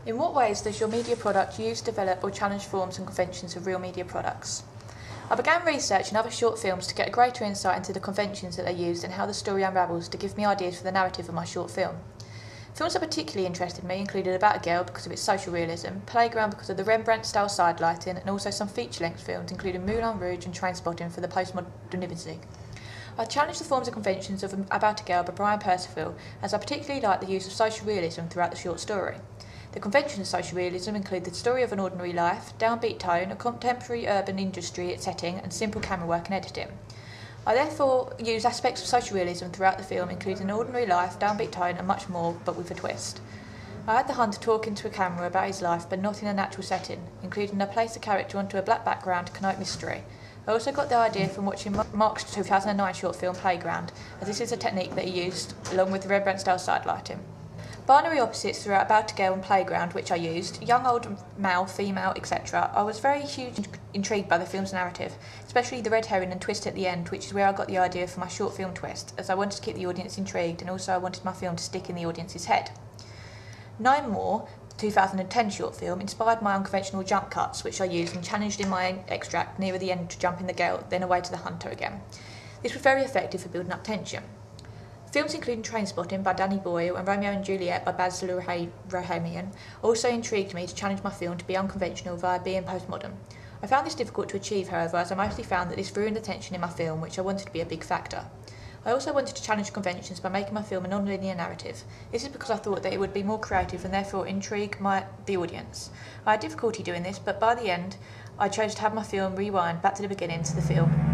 In what ways does your media product use, develop or challenge forms and conventions of real media products? I began researching other short films to get a greater insight into the conventions that they used and how the story unravels to give me ideas for the narrative of my short film. Films that particularly interested me included About a Girl because of its social realism, Playground because of the Rembrandt-style side lighting, and also some feature-length films including Moulin Rouge and Trainspotting for the postmodernity. I challenged the forms and conventions of About a Girl by Brian Percival, as I particularly liked the use of social realism throughout the short story. The conventions of social realism include the story of an ordinary life, downbeat tone, a contemporary urban industry setting, and simple camera work and editing. I therefore use aspects of social realism throughout the film, including an ordinary life, downbeat tone, and much more, but with a twist. I had the hunter talk into a camera about his life, but not in a natural setting, including I placed the character onto a black background to connote mystery. I also got the idea from watching Mark's 2009 short film Playground, as this is a technique that he used, along with the Rembrandt-style side lighting. Binary opposites throughout About a Girl and Playground, which I used, young, old, male, female, etc. I was very intrigued by the film's narrative, especially the red herring and twist at the end, which is where I got the idea for my short film twist, as I wanted to keep the audience intrigued and also I wanted my film to stick in the audience's head. Nine More, 2010 short film, inspired my unconventional jump cuts, which I used and challenged in my extract nearer the end to jump in the girl, then away to the hunter again. This was very effective for building up tension. Films including Trainspotting by Danny Boyle and Romeo and Juliet by Baz Luhrmann also intrigued me to challenge my film to be unconventional via being postmodern. I found this difficult to achieve, however, as I mostly found that this ruined the tension in my film, which I wanted to be a big factor. I also wanted to challenge conventions by making my film a non-linear narrative. This is because I thought that it would be more creative and therefore intrigue the audience. I had difficulty doing this, but by the end, I chose to have my film rewind back to the beginning to the film.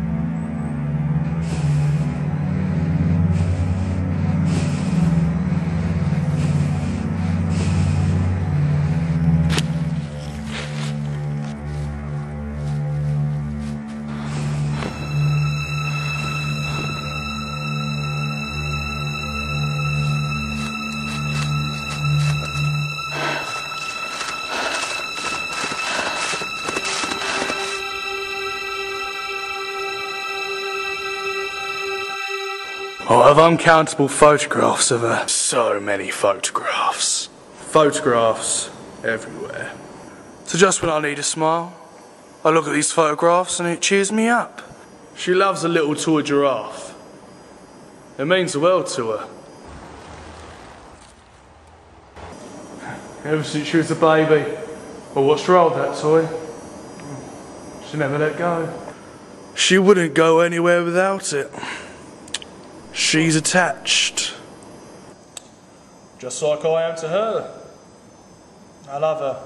I have uncountable photographs of her. So many photographs. Photographs everywhere. So just when I need a smile, I look at these photographs and it cheers me up. She loves a little toy giraffe. It means the world to her. Ever since she was a baby, I watched her hold that toy. She never let go. She wouldn't go anywhere without it. She's attached. Just like I am to her. I love her.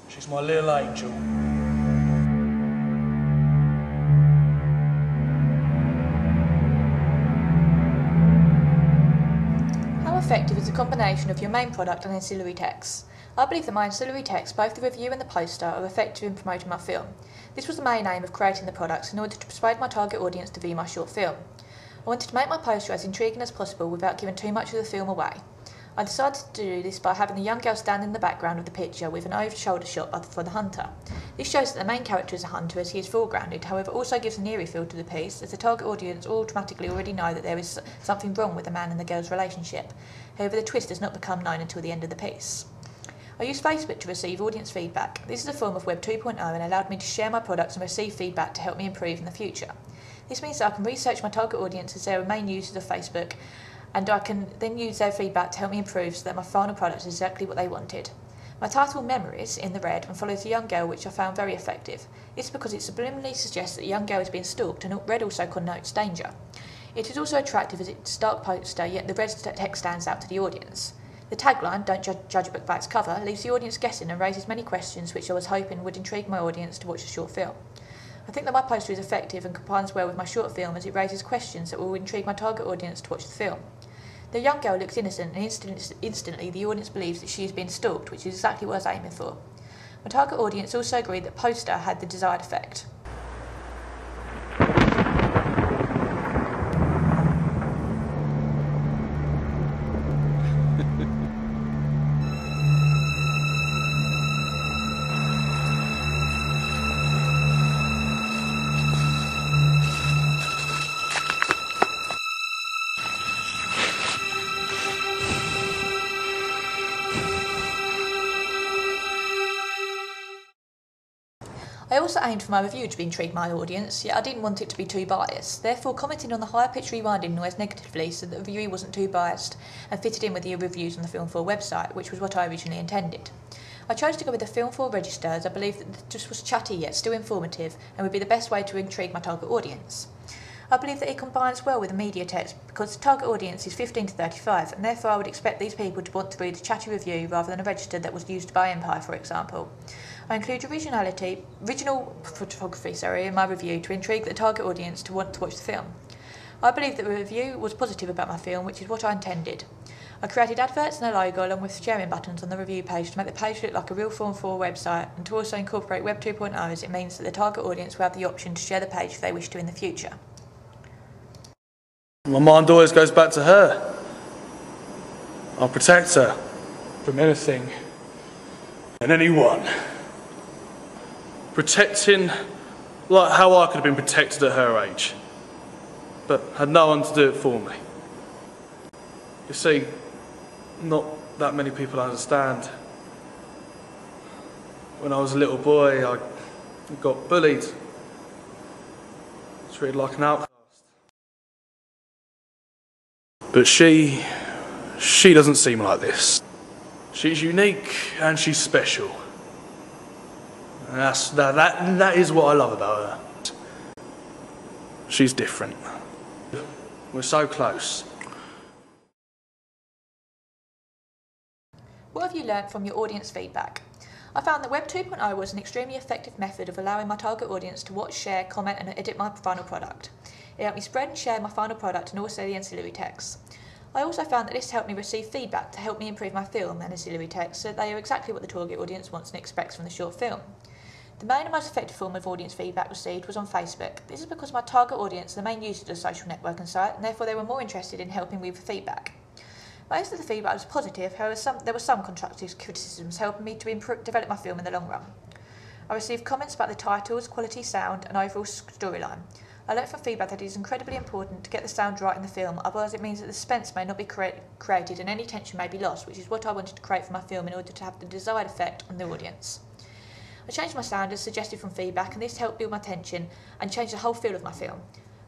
She's my little angel. How effective is the combination of your main product and ancillary texts? I believe that my ancillary texts, both the review and the poster, are effective in promoting my film. This was the main aim of creating the products in order to persuade my target audience to view my short film. I wanted to make my poster as intriguing as possible without giving too much of the film away. I decided to do this by having the young girl stand in the background of the picture with an over-shoulder shot for the hunter. This shows that the main character is a hunter as he is foregrounded, however also gives an eerie feel to the piece, as the target audience automatically already know that there is something wrong with the man and the girl's relationship. However, the twist does not become known until the end of the piece. I use Facebook to receive audience feedback. This is a form of Web 2.0 and allowed me to share my products and receive feedback to help me improve in the future. This means that I can research my target audience as their main users of Facebook, and I can then use their feedback to help me improve so that my final product is exactly what they wanted. My title, Memories, in the red and follows a young girl, which I found very effective. This is because it subliminally suggests that a young girl is being stalked, and red also connotes danger. It is also attractive as it's a dark poster, yet the red text stands out to the audience. The tagline, "Don't judge a book by its cover," leaves the audience guessing and raises many questions which I was hoping would intrigue my audience to watch the short film. I think that my poster is effective and combines well with my short film as it raises questions that will intrigue my target audience to watch the film. The young girl looks innocent and instantly the audience believes that she is being stalked, which is exactly what I was aiming for. My target audience also agreed that the poster had the desired effect. I also aimed for my review to intrigue my audience, yet I didn't want it to be too biased, therefore commenting on the higher pitch rewinding noise negatively so that the review wasn't too biased and fitted in with the reviews on the Film 4 website, which was what I originally intended. I chose to go with the Film 4 register as I believed that it just was chatty yet still informative and would be the best way to intrigue my target audience. I believe that it combines well with the media text because the target audience is 15 to 35 and therefore I would expect these people to want to read a chatty review rather than a register that was used by Empire, for example. I include original photography in my review to intrigue the target audience to want to watch the film. I believe that the review was positive about my film, which is what I intended. I created adverts and a logo along with sharing buttons on the review page to make the page look like a real Film 4 website and to also incorporate Web 2.0 as it means that the target audience will have the option to share the page if they wish to in the future. My mind always goes back to her. I'll protect her from anything and anyone. Protecting like how I could have been protected at her age, but had no one to do it for me. You see, not that many people understand. When I was a little boy, I got bullied, treated like an outcast. But she doesn't seem like this. She's unique and she's special. And that is what I love about her. She's different. We're so close. What have you learnt from your audience feedback? I found that Web 2.0 was an extremely effective method of allowing my target audience to watch, share, comment and edit my final product. It helped me spread and share my final product and also the ancillary texts. I also found that this helped me receive feedback to help me improve my film and ancillary texts so that they are exactly what the target audience wants and expects from the short film. The main and most effective form of audience feedback received was on Facebook. This is because my target audience are the main users of the social networking site and therefore they were more interested in helping me with feedback. Most of the feedback was positive, however there were some constructive criticisms helping me to develop my film in the long run. I received comments about the titles, quality sound and overall storyline. I learnt from feedback that it is incredibly important to get the sound right in the film, otherwise it means that the suspense may not be created and any tension may be lost, which is what I wanted to create for my film in order to have the desired effect on the audience. I changed my sound as suggested from feedback and this helped build my tension and change the whole feel of my film,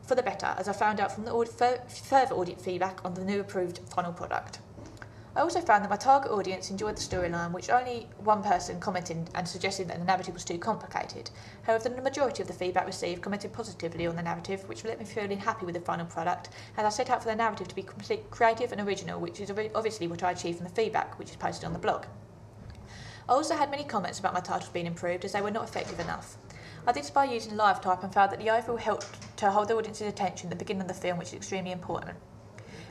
for the better, as I found out from the further audience feedback on the new approved final product. I also found that my target audience enjoyed the storyline, which only one person commented and suggested that the narrative was too complicated. However, the majority of the feedback received commented positively on the narrative, which let me feel happy with the final product, as I set out for the narrative to be complete, creative and original, which is obviously what I achieved from the feedback, which is posted on the blog. I also had many comments about my titles being improved as they were not effective enough. I did this by using live type and found that the overall helped to hold the audience's attention at the beginning of the film, which is extremely important.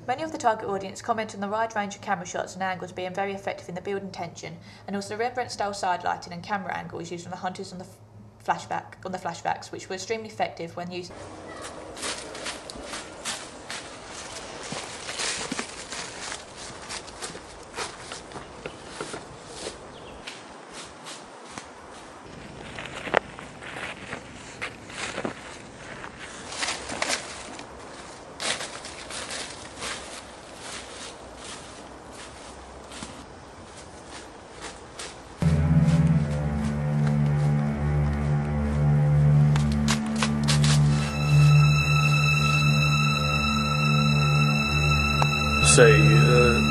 Many of the target audience commented on the wide range of camera shots and angles being very effective in the build and tension, and also the Rembrandt style side lighting and camera angles used on the hunters on the flashbacks, which were extremely effective when used.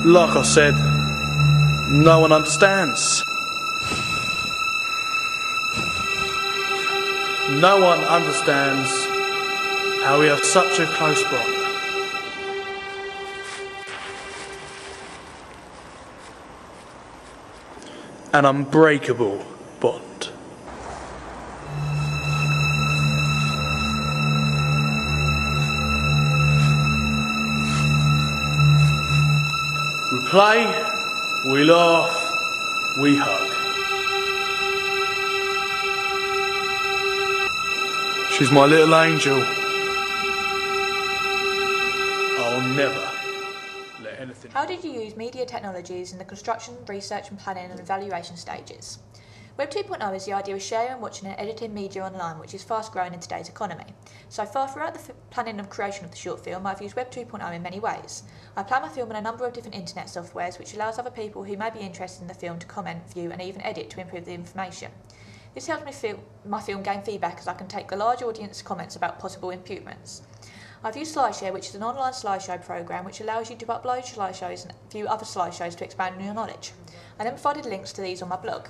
Like I said, no one understands. No one understands how we have such a close bond. An unbreakable bond. We play, we laugh, we hug. She's my little angel. I'll never let anything... How did you use media technologies in the construction, research and planning and evaluation stages? Web 2.0 is the idea of sharing, watching and editing media online, which is fast growing in today's economy. So far throughout the planning and creation of the short film, I've used Web 2.0 in many ways. I plan my film in a number of different internet softwares, which allows other people who may be interested in the film to comment, view and even edit to improve the information. This helps my film gain feedback as I can take the large audience comments about possible improvements. I've used SlideShare, which is an online slideshow program which allows you to upload slideshows and view other slideshows to expand on your knowledge. I then provided links to these on my blog.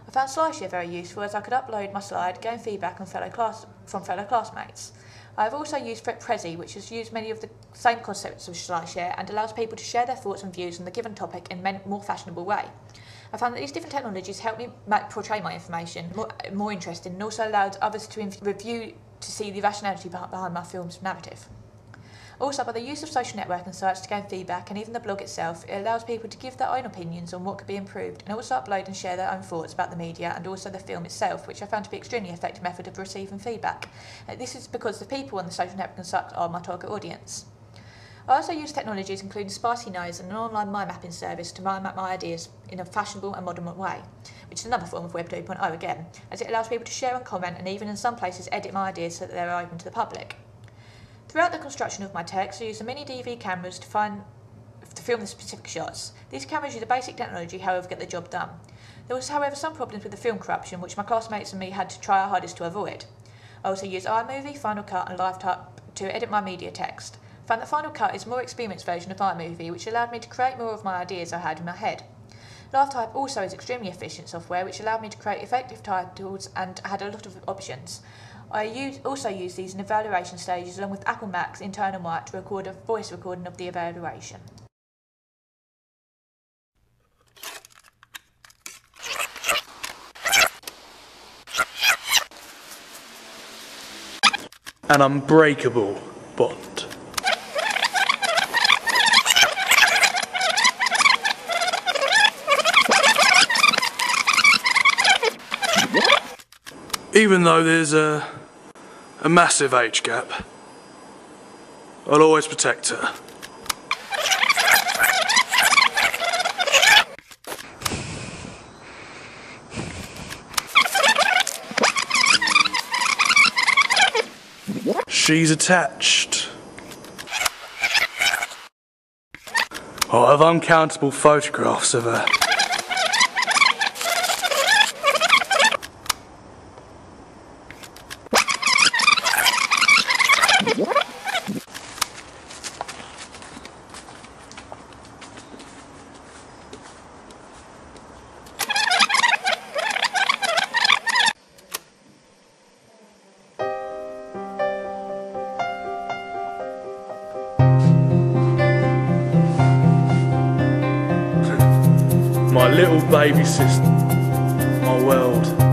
I found SlideShare very useful as I could upload my slide, gain feedback from fellow classmates. I have also used Prezi, which has used many of the same concepts of SlideShare and allows people to share their thoughts and views on the given topic in a more fashionable way. I found that these different technologies help me portray my information more interesting and also allowed others to review to see the rationality behind my film's narrative. Also, by the use of social networking sites to gain feedback and even the blog itself, it allows people to give their own opinions on what could be improved and also upload and share their own thoughts about the media and also the film itself, which I found to be an extremely effective method of receiving feedback. This is because the people on the social networking sites are my target audience. I also use technologies including Spicy Nose and an online mind mapping service to mind map my ideas in a fashionable and modern way, which is another form of Web 2.0 again, as it allows people to share and comment and even in some places edit my ideas so that they are open to the public. Throughout the construction of my text, I use the mini DV cameras to film the specific shots. These cameras use a basic technology, however, get the job done. There was, however, some problems with the film corruption, which my classmates and me had to try our hardest to avoid. I also use iMovie, Final Cut and LiveType to edit my media text. I found that Final Cut is a more experienced version of iMovie, which allowed me to create more of my ideas I had in my head. LiveType also is extremely efficient software, which allowed me to create effective titles and had a lot of options. I also use these in evaluation stages along with Apple Mac's internal mic to record a voice recording of the evaluation. An unbreakable bond. Even though there's a massive age gap, I'll always protect her. She's attached. I have uncountable photographs of her. My little baby sister, my world.